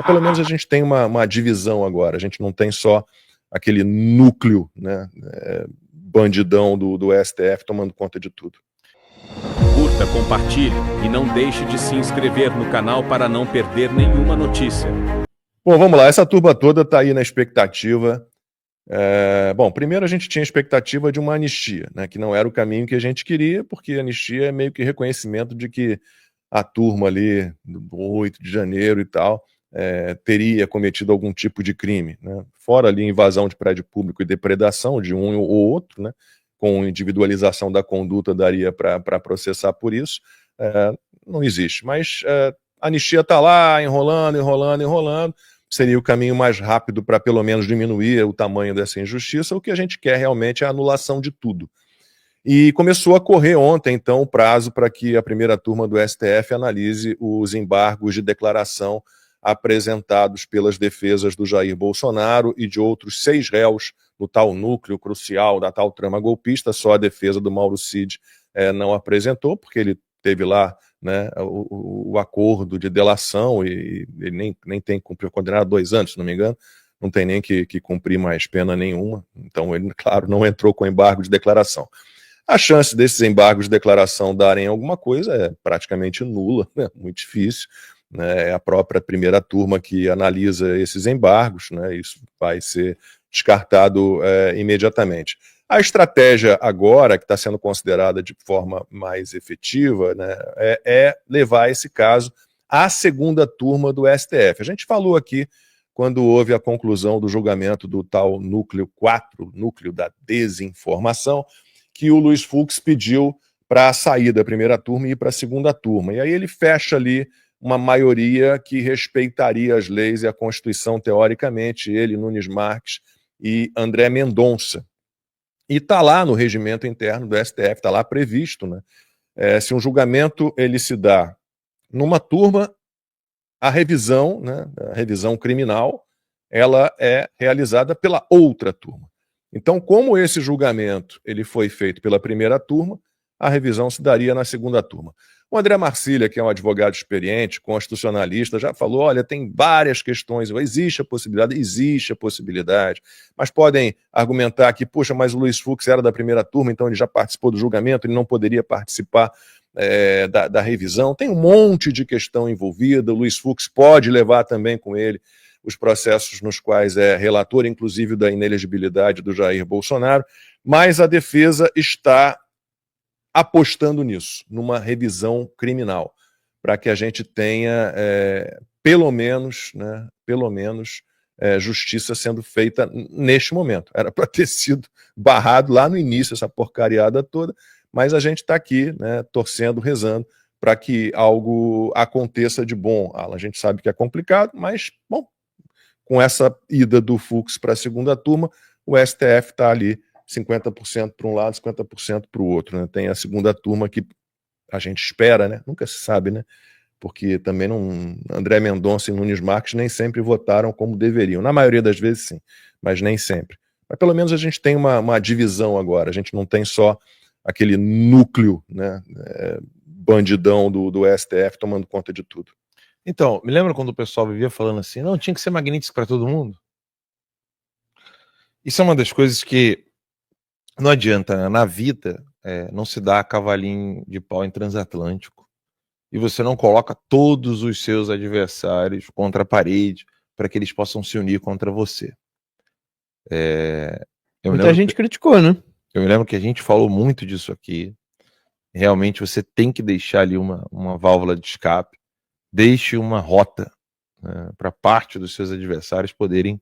pelo menos a gente tem uma divisão agora, a gente não tem só aquele núcleo, né, bandidão do STF tomando conta de tudo. Curta, compartilhe e não deixe de se inscrever no canal para não perder nenhuma notícia. Bom, vamos lá, essa turba toda está aí na expectativa. Bom, primeiro a gente tinha expectativa de uma anistia, né, que não era o caminho que a gente queria, porque a anistia é meio que reconhecimento de que a turma ali do 8 de janeiro e tal teria cometido algum tipo de crime, né? Fora ali invasão de prédio público e depredação de um ou outro, né? Com individualização da conduta daria para processar por isso, não existe. Mas a anistia está lá, enrolando, seria o caminho mais rápido para pelo menos diminuir o tamanho dessa injustiça. O que a gente quer realmente é a anulação de tudo. E começou a correr ontem, então, o prazo para que a primeira turma do STF analise os embargos de declaração apresentados pelas defesas do Jair Bolsonaro e de outros 6 réus no tal núcleo crucial da tal trama golpista. Só a defesa do Mauro Cid não apresentou, porque ele teve lá, né, o acordo de delação e ele nem tem que cumprir, condenado a 2 anos, se não me engano, não tem nem que cumprir mais pena nenhuma. Então ele, claro, não entrou com embargo de declaração. A chance desses embargos de declaração darem alguma coisa é praticamente nula, né? Muito difícil. É a própria primeira turma que analisa esses embargos, né? Isso vai ser descartado imediatamente. A estratégia agora, que está sendo considerada de forma mais efetiva, né, é levar esse caso à segunda turma do STF. A gente falou aqui, quando houve a conclusão do julgamento do tal núcleo 4, núcleo da desinformação, que o Luiz Fux pediu para sair da primeira turma e ir para a segunda turma. E aí ele fecha ali uma maioria que respeitaria as leis e a Constituição, teoricamente, ele, Nunes Marques e André Mendonça. E está lá no regimento interno do STF, está lá previsto, né? Se um julgamento ele se dá numa turma, a revisão, né, a revisão criminal, ela é realizada pela outra turma. Então, como esse julgamento ele foi feito pela primeira turma, a revisão se daria na segunda turma. O André Marcília, que é um advogado experiente, constitucionalista, já falou, olha, tem várias questões, existe a possibilidade, mas podem argumentar que, poxa, mas o Luiz Fux era da primeira turma, então ele já participou do julgamento, ele não poderia participar da revisão. Tem um monte de questão envolvida, o Luiz Fux pode levar também com ele os processos nos quais é relator, inclusive da inelegibilidade do Jair Bolsonaro, mas a defesa está apostando nisso, numa revisão criminal, para que a gente tenha, pelo menos, justiça sendo feita neste momento. Era para ter sido barrado lá no início, essa porcariada toda, mas a gente está aqui, né, torcendo, rezando, para que algo aconteça de bom. A gente sabe que é complicado, mas, bom, com essa ida do Fux para a segunda turma, o STF está ali 50% para um lado, 50% para o outro, né? Tem a segunda turma que a gente espera, né? Nunca se sabe, né? Porque também André Mendonça e Nunes Marques nem sempre votaram como deveriam. Na maioria das vezes, sim, mas nem sempre. Mas pelo menos a gente tem uma divisão agora, a gente não tem só aquele núcleo, né, bandidão do STF tomando conta de tudo. Então, me lembra quando o pessoal vivia falando assim, não, tinha que ser Magnitsky para todo mundo? Isso é uma das coisas que não adianta, né? Na vida não se dá cavalinho de pau em transatlântico e você não coloca todos os seus adversários contra a parede para que eles possam se unir contra você. Muita gente criticou, né? Eu me lembro que a gente falou muito disso aqui. Realmente você tem que deixar ali uma válvula de escape, deixe uma rota, né, para parte dos seus adversários poderem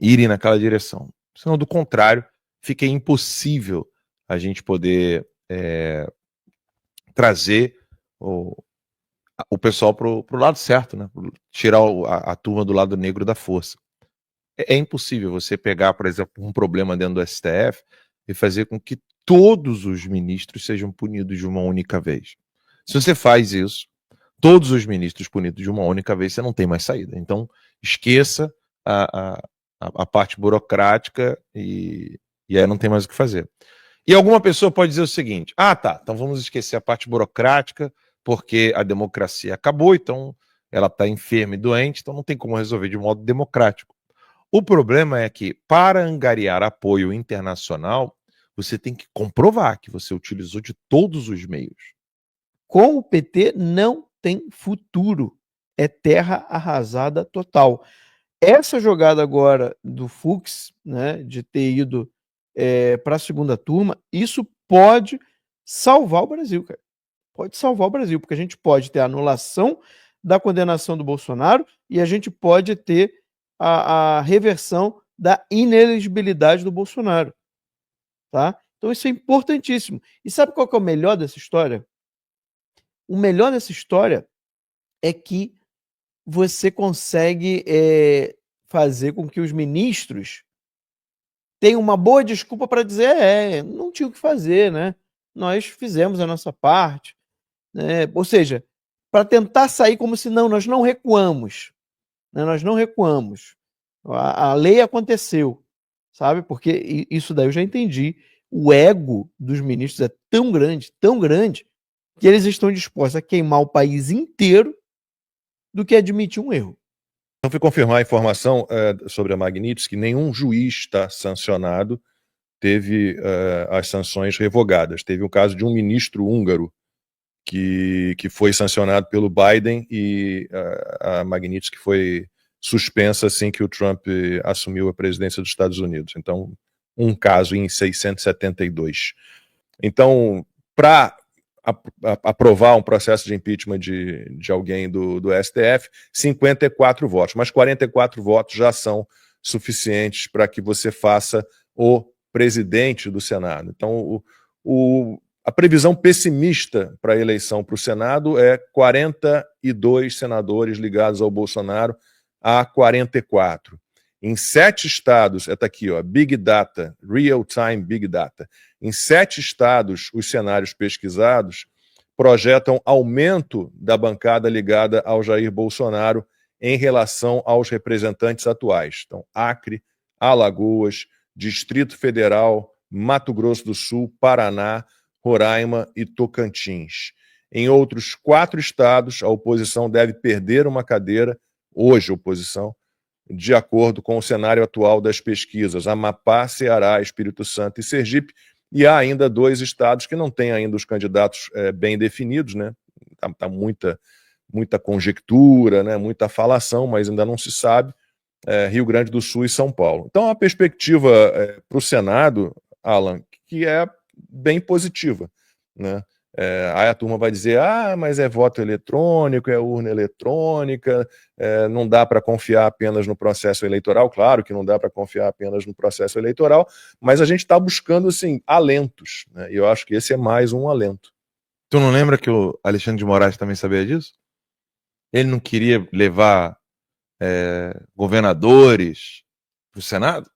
irem naquela direção. Senão, do contrário, fica impossível a gente poder trazer o pessoal para o lado certo, né? Tirar a turma do lado negro da força. É impossível você pegar, por exemplo, um problema dentro do STF e fazer com que todos os ministros sejam punidos de uma única vez. Se você faz isso, todos os ministros punidos de uma única vez, você não tem mais saída. Então, esqueça a parte burocrática e aí não tem mais o que fazer. E alguma pessoa pode dizer o seguinte, tá, então vamos esquecer a parte burocrática, porque a democracia acabou, então ela está enferma e doente, então não tem como resolver de modo democrático. O problema é que, para angariar apoio internacional, você tem que comprovar que você utilizou de todos os meios. Com o PT não tem futuro. É terra arrasada total. Essa jogada agora do Fux, né, de ter ido para a segunda turma, isso pode salvar o Brasil, cara. Pode salvar o Brasil, porque a gente pode ter a anulação da condenação do Bolsonaro e a gente pode ter a reversão da inelegibilidade do Bolsonaro, tá? Então isso é importantíssimo. E sabe qual que é o melhor dessa história? O melhor dessa história é que você consegue fazer com que os ministros tenham uma boa desculpa para dizer, não tinha o que fazer, né? Nós fizemos a nossa parte, né? Ou seja, para tentar sair como se nós não recuamos, né? Nós não recuamos. A lei aconteceu, sabe? Porque isso daí eu já entendi. O ego dos ministros é tão grande, que eles estão dispostos a queimar o país inteiro do que admitir um erro. Então, fui confirmar a informação sobre a Magnitsky, nenhum juiz está sancionado, teve as sanções revogadas. Teve o caso de um ministro húngaro que foi sancionado pelo Biden e a Magnitsky foi suspensa assim que o Trump assumiu a presidência dos Estados Unidos. Então, um caso em 672. Então, para aprovar um processo de impeachment de alguém do STF, 54 votos, mas 44 votos já são suficientes para que você faça o presidente do Senado. Então, a previsão pessimista para a eleição para o Senado é 42 senadores ligados ao Bolsonaro a 44. Em 7 estados, está aqui, ó, Big Data, Real Time Big Data. Em 7 estados, os cenários pesquisados projetam aumento da bancada ligada ao Jair Bolsonaro em relação aos representantes atuais. Então, Acre, Alagoas, Distrito Federal, Mato Grosso do Sul, Paraná, Roraima e Tocantins. Em outros 4 estados, a oposição deve perder uma cadeira, hoje a oposição, de acordo com o cenário atual das pesquisas, Amapá, Ceará, Espírito Santo e Sergipe, e há ainda 2 estados que não têm ainda os candidatos bem definidos, né? Tá muita conjectura, né? Muita falação, mas ainda não se sabe, Rio Grande do Sul e São Paulo. Então a perspectiva para o Senado, Alan, que é bem positiva, né? Aí a turma vai dizer, mas é voto eletrônico, é urna eletrônica, não dá para confiar apenas no processo eleitoral. Claro que não dá para confiar apenas no processo eleitoral, mas a gente está buscando, assim, alentos, né? E eu acho que esse é mais um alento. Tu não lembra que o Alexandre de Moraes também sabia disso? Ele não queria levar governadores para o Senado?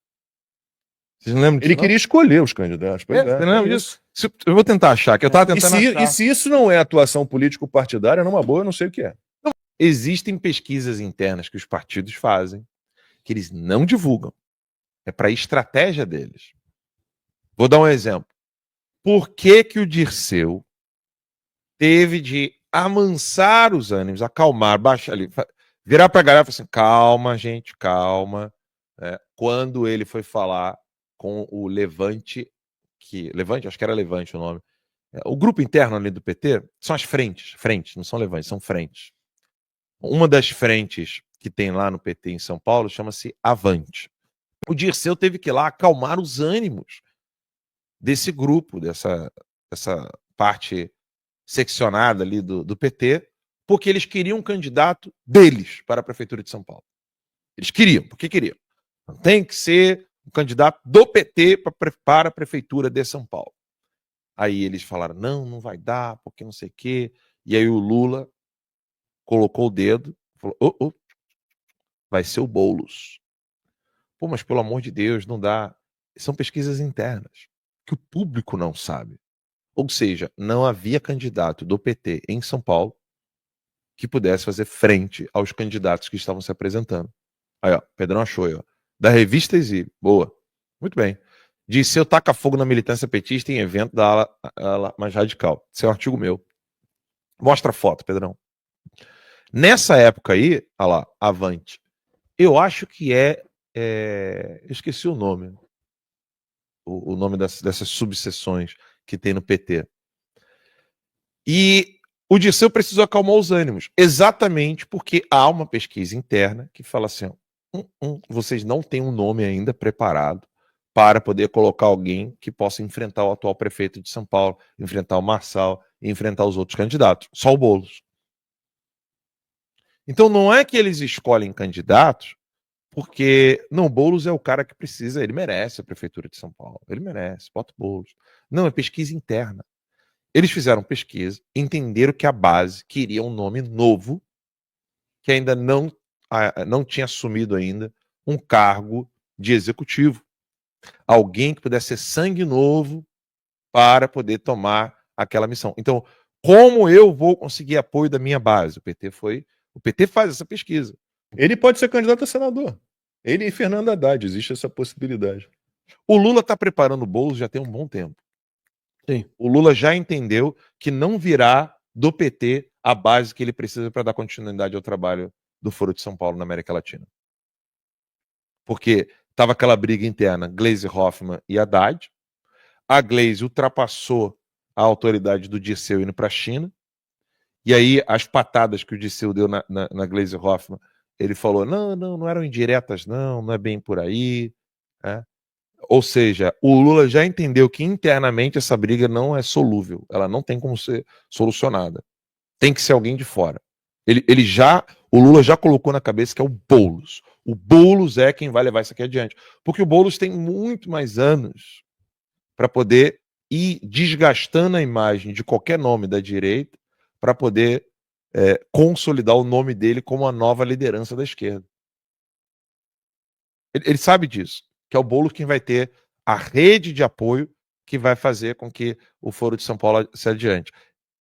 Vocês não lembram disso? Ele queria escolher os candidatos. Você não lembra disso? Eu vou tentar achar, que eu estava tentando achar. E se isso não é atuação político-partidária, numa boa, eu não sei o que é. Existem pesquisas internas que os partidos fazem, que eles não divulgam. É para a estratégia deles. Vou dar um exemplo. Por que que o Dirceu teve de amansar os ânimos, acalmar, baixar ali, virar para a galera e falar assim, calma, gente, calma. Quando ele foi falar com o Levante, acho que era Levante o nome, o grupo interno ali do PT, são as frentes, não são levantes, são frentes. Uma das frentes que tem lá no PT em São Paulo chama-se Avante. O Dirceu teve que ir lá acalmar os ânimos desse grupo, dessa parte seccionada ali do PT, porque eles queriam um candidato deles para a Prefeitura de São Paulo. Eles queriam, porque queriam. Não tem que ser um candidato do PT para a Prefeitura de São Paulo. Aí eles falaram, não vai dar, porque não sei o quê. E aí o Lula colocou o dedo, falou, vai ser o Boulos. Pô, mas pelo amor de Deus, não dá. São pesquisas internas, que o público não sabe. Ou seja, não havia candidato do PT em São Paulo que pudesse fazer frente aos candidatos que estavam se apresentando. Aí, ó, Pedrão achou aí, ó. Da revista Exílio. Boa. Muito bem. Dirceu taca fogo na militância petista em evento da ala mais radical. Esse é um artigo meu. Mostra a foto, Pedrão. Nessa época aí, olha lá, Avante, eu acho que eu esqueci o nome, o nome dessas subseções que tem no PT. E o Dirceu precisou acalmar os ânimos, exatamente porque há uma pesquisa interna que fala assim, vocês não têm um nome ainda preparado para poder colocar alguém que possa enfrentar o atual prefeito de São Paulo, enfrentar o Marçal e enfrentar os outros candidatos, só o Boulos. Então não é que eles escolhem candidatos porque, não, o Boulos é o cara que precisa, ele merece a prefeitura de São Paulo, ele merece, bota o Boulos. Não, é pesquisa interna. Eles fizeram pesquisa, entenderam que a base queria um nome novo, que ainda não tinha assumido ainda um cargo de executivo. Alguém que pudesse ser sangue novo para poder tomar aquela missão. Então, como eu vou conseguir apoio da minha base? O PT faz essa pesquisa. Ele pode ser candidato a senador. Ele e Fernando Haddad, existe essa possibilidade. O Lula está preparando o Boulos já tem um bom tempo. Sim. O Lula já entendeu que não virá do PT a base que ele precisa para dar continuidade ao trabalho do Foro de São Paulo na América Latina. Porque estava aquela briga interna, Gleisi Hoffmann e Haddad. A Gleisi ultrapassou a autoridade do Dirceu indo para a China. E aí, as patadas que o Dirceu deu na Gleisi Hoffmann, ele falou, não eram indiretas, não é bem por aí. Né? Ou seja, o Lula já entendeu que internamente essa briga não é solúvel, ela não tem como ser solucionada. Tem que ser alguém de fora. O Lula já colocou na cabeça que é o Boulos. O Boulos é quem vai levar isso aqui adiante. Porque o Boulos tem muito mais anos para poder ir desgastando a imagem de qualquer nome da direita para poder consolidar o nome dele como a nova liderança da esquerda. Ele sabe disso, que é o Boulos quem vai ter a rede de apoio que vai fazer com que o Foro de São Paulo se adiante.